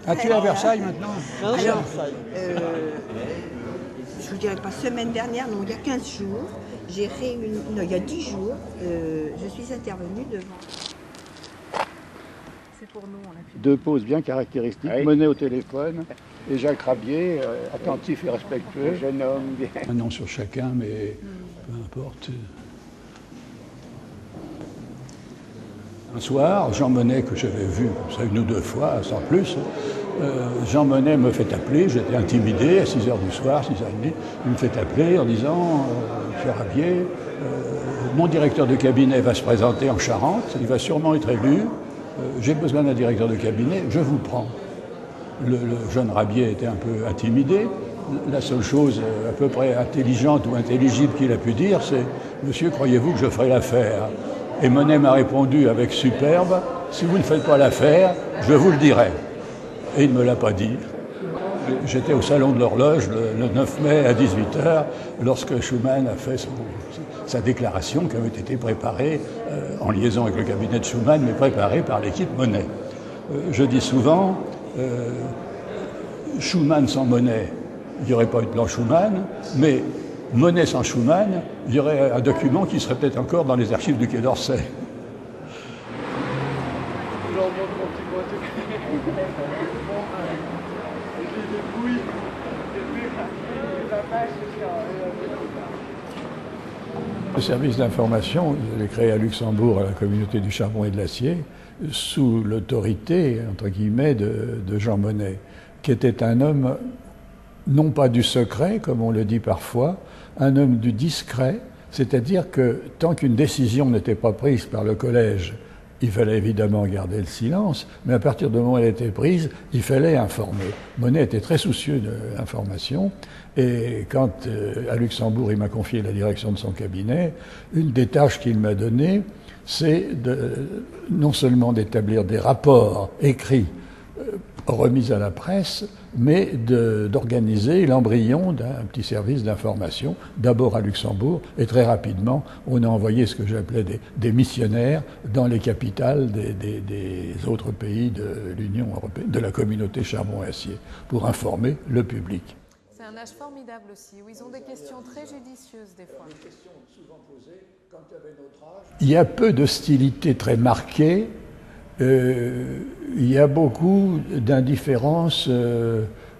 Ah, tu es à Versailles maintenant? Alors, je vous dirais pas semaine dernière, non, il y a 15 jours, j'ai réuni, non, il y a 10 jours, je suis intervenue devant. C'est pour nous, on a fait. Deux poses bien caractéristiques, Oui. Monet au téléphone et Jacques Rabier, attentif et respectueux. Jeune homme bien. Un nom sur chacun, mais peu importe. Un soir, Jean Monnet, que j'avais vu comme ça une ou deux fois, sans plus, Jean Monnet me fait appeler, j'étais intimidé à 6h du soir, 6h30, il me fait appeler en disant Monsieur Rabier, mon directeur de cabinet va se présenter en Charente, il va sûrement être élu, j'ai besoin d'un directeur de cabinet, je vous prends. Le jeune Rabier était un peu intimidé. La seule chose à peu près intelligente ou intelligible qu'il a pu dire, c'est « Monsieur, croyez-vous que je ferai l'affaire ?» Et Monet m'a répondu avec superbe « Si vous ne faites pas l'affaire, je vous le dirai. » Et il ne me l'a pas dit. J'étais au Salon de l'Horloge le 9 mai à 18h lorsque Schuman a fait sa déclaration qui avait été préparée en liaison avec le cabinet de Schuman, mais préparée par l'équipe Monet. Je dis souvent, Schuman sans Monet, il n'y aurait pas eu de plan Schuman, mais Monet sans Schuman, il y aurait un document qui serait peut-être encore dans les archives du Quai d'Orsay. Le service d'information, il est créé à Luxembourg à la communauté du charbon et de l'acier, sous l'autorité, entre guillemets, de Jean Monnet, qui était un homme, non pas du secret, comme on le dit parfois, un homme du discret, c'est-à-dire que tant qu'une décision n'était pas prise par le collège, il fallait évidemment garder le silence, mais à partir du moment où elle était prise, il fallait informer. Monnet était très soucieux de l'information, et quand à Luxembourg il m'a confié la direction de son cabinet, une des tâches qu'il m'a données, c'est non seulement d'établir des rapports écrits remis à la presse, mais d'organiser l'embryon d'un petit service d'information, d'abord à Luxembourg, et très rapidement, on a envoyé ce que j'appelais des missionnaires dans les capitales des autres pays de l'Union européenne, de la communauté charbon et acier, pour informer le public. C'est un âge formidable aussi, où ils ont des questions très judicieuses des fois. Il y a peu d'hostilité très marquée. Il y a beaucoup d'indifférence,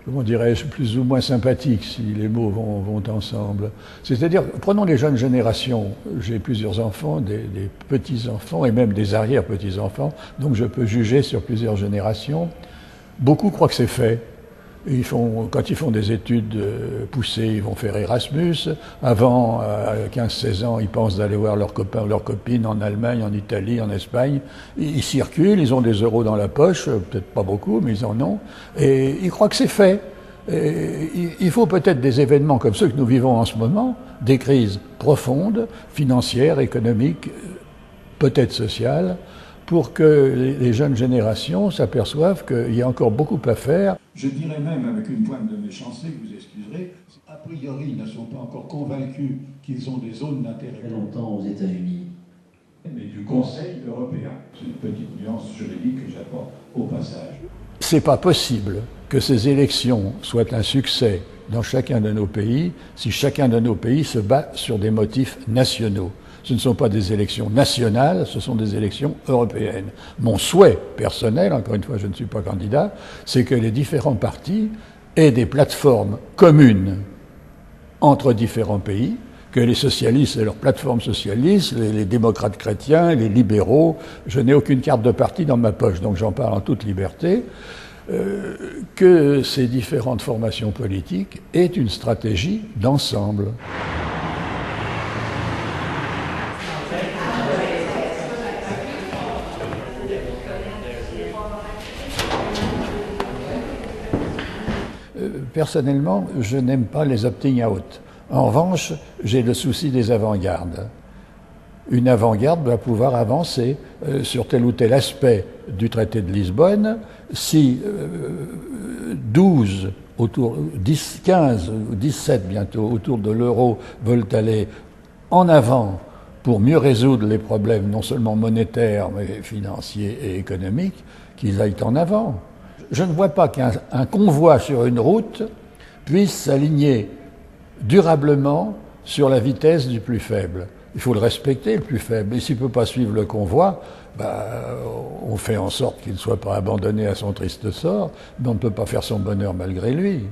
comment dirais-je, plus ou moins sympathique, si les mots vont ensemble. C'est-à-dire, prenons les jeunes générations. J'ai plusieurs enfants, des petits-enfants et même des arrière-petits-enfants, donc je peux juger sur plusieurs générations. Beaucoup croient que c'est fait. Quand ils font des études poussées, ils vont faire Erasmus. Avant, à 15-16 ans, ils pensent d'aller voir leurs copains ou leurs copines en Allemagne, en Italie, en Espagne. Ils circulent, ils ont des euros dans la poche, peut-être pas beaucoup, mais ils en ont. Et ils croient que c'est fait. Et il faut peut-être des événements comme ceux que nous vivons en ce moment, des crises profondes, financières, économiques, peut-être sociales, pour que les jeunes générations s'aperçoivent qu'il y a encore beaucoup à faire. Je dirais même, avec une pointe de méchanceté, vous excuserez, a priori, ils ne sont pas encore convaincus qu'ils ont des zones d'intérêt. Longtemps aux États-Unis. Mais du Conseil européen. C'est une petite nuance juridique que j'apporte au passage. C'est pas possible que ces élections soient un succès dans chacun de nos pays si chacun de nos pays se bat sur des motifs nationaux. Ce ne sont pas des élections nationales, ce sont des élections européennes. Mon souhait personnel, encore une fois je ne suis pas candidat, c'est que les différents partis aient des plateformes communes entre différents pays, que les socialistes aient leur plateforme socialiste, les démocrates chrétiens, les libéraux. Je n'ai aucune carte de parti dans ma poche, donc j'en parle en toute liberté. Que ces différentes formations politiques aient une stratégie d'ensemble. Personnellement, je n'aime pas les opting out. En revanche, j'ai le souci des avant-gardes. Une avant-garde doit pouvoir avancer sur tel ou tel aspect du traité de Lisbonne. Si 12, 10, 15 ou 17 bientôt autour de l'euro veulent aller en avant pour mieux résoudre les problèmes non seulement monétaires mais financiers et économiques, qu'ils aillent en avant. je ne vois pas qu'un convoi sur une route puisse s'aligner durablement sur la vitesse du plus faible. Il faut le respecter, le plus faible. Et s'il ne peut pas suivre le convoi, on fait en sorte qu'il ne soit pas abandonné à son triste sort, mais on ne peut pas faire son bonheur malgré lui.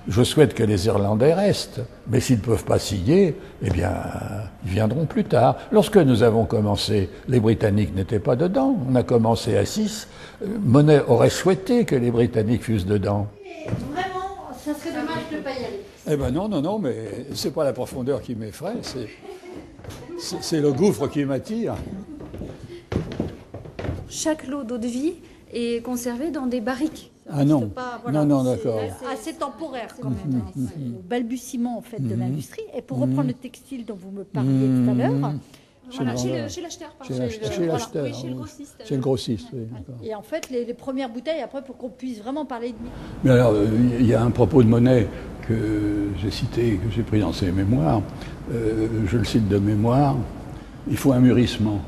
Je souhaite que les Irlandais restent, mais s'ils ne peuvent pas signer, eh bien, ils viendront plus tard. Lorsque nous avons commencé, les Britanniques n'étaient pas dedans. On a commencé à 6. Monet aurait souhaité que les Britanniques fussent dedans. Vraiment, ça serait dommage de ne pas y aller. Eh ben non, mais c'est pas la profondeur qui m'effraie, c'est le gouffre qui m'attire. Chaque lot d'eau de vie est conservé dans des barriques. Ah non, Pas, voilà, non, d'accord. C'est assez temporaire quand même. Au balbutiement en fait de l'industrie. Et pour reprendre le textile dont vous me parliez tout à l'heure, Voilà, chez l'acheteur. Chez l'acheteur, Oui, chez le grossiste. Chez le grossiste, oui, d'accord. et en fait les premières bouteilles après pour qu'on puisse vraiment parler de Mais alors, il y a un propos de Monet que j'ai cité, que j'ai pris dans ses mémoires. Je le cite de mémoire. Il faut un mûrissement.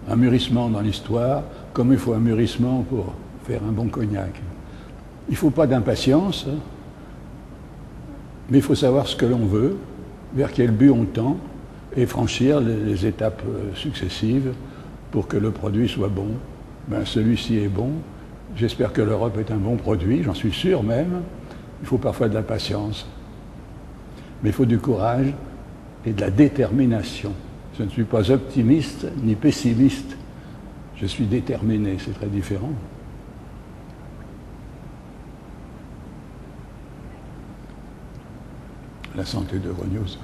Un mûrissement dans l'histoire, comme il faut un mûrissement pour faire un bon cognac. Il ne faut pas d'impatience, mais il faut savoir ce que l'on veut, vers quel but on tend, et franchir les étapes successives pour que le produit soit bon. Celui-ci est bon. J'espère que l'Europe est un bon produit, j'en suis sûr même. Il faut parfois de la patience. Mais il faut du courage et de la détermination. Je ne suis pas optimiste ni pessimiste. Je suis déterminé, c'est très différent. La santé de Rognos.